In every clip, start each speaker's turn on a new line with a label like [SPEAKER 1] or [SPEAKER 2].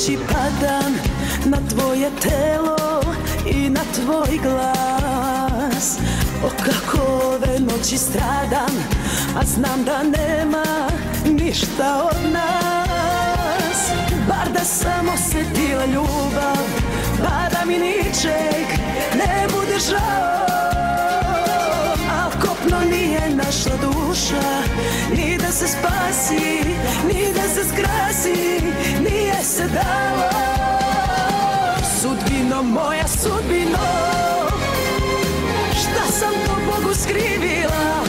[SPEAKER 1] noći padam na tvoje telo i na tvoj glas. O kako ove noći stradam, a znam da nema ništa od nas. Bar da sam osjetila ljubav, bar da mi ničeg ne bude žao. Al kopno nije našla duša, ni da se spasi, ni da se skrasi, nije se dalo. Sudbino moja, sudbino, šta sam to Bogu skrivila?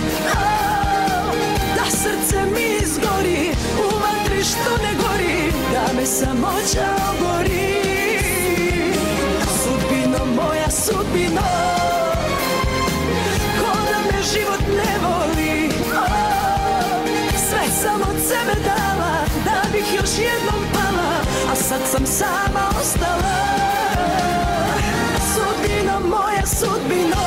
[SPEAKER 1] Da srce mi izgori, u vatri što ne gori, da me samoća obori. Sudbino moja, sudbino, ko da me život ne voli. Sve sam od sebe dala, da bih još jednom pala, a sad sam sama ostala. Sudbino moja, sudbino,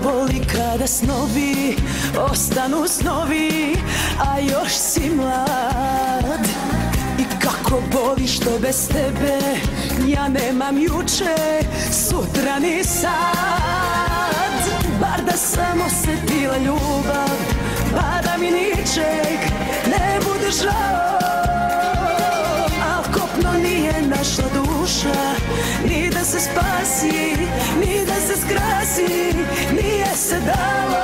[SPEAKER 1] boli kada snovi ostanu snovi, a još si mlad. I kako boli što bez tebe ja nemam juče, sutra ni sad. Bar da sam osjetila ljubav, bar da mi ničeg ne bude žao. Al kopno nije našla duša, ni da se spasi, ni da se skrasi, nije se dalo.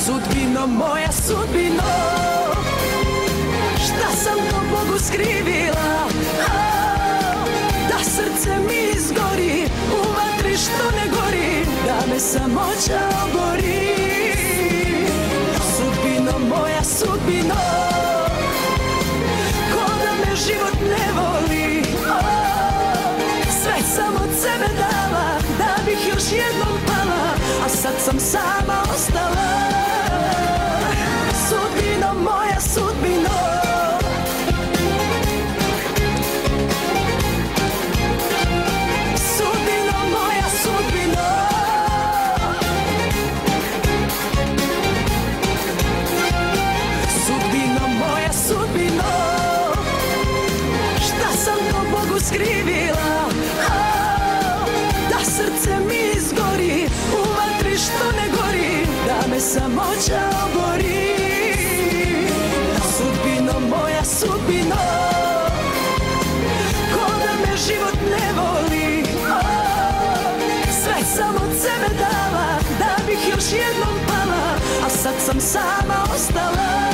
[SPEAKER 1] Sudbino moja, sudbino, šta sam to Bogu skrivila? Da srce mi izgori, u vatri što ne gori, da me samoća obori. Sudbino moja, sudbino, ko da me život ne voli. Sve sam od sebe dala, da bih još jednom pala, a sad sam sama ostala. Sudbino moja, sudbino, sudbino moja, sudbino, sudbino moja, sudbino, šta sam to Bogu skrivila? Da srce mi izgori, u vatri što ne gori, da me samoća obori. Sudbino moja, sudbino, ko da me život ne voli. Sve sam od sebe dala, da bih još jednom pala, a sad sam sama ostala.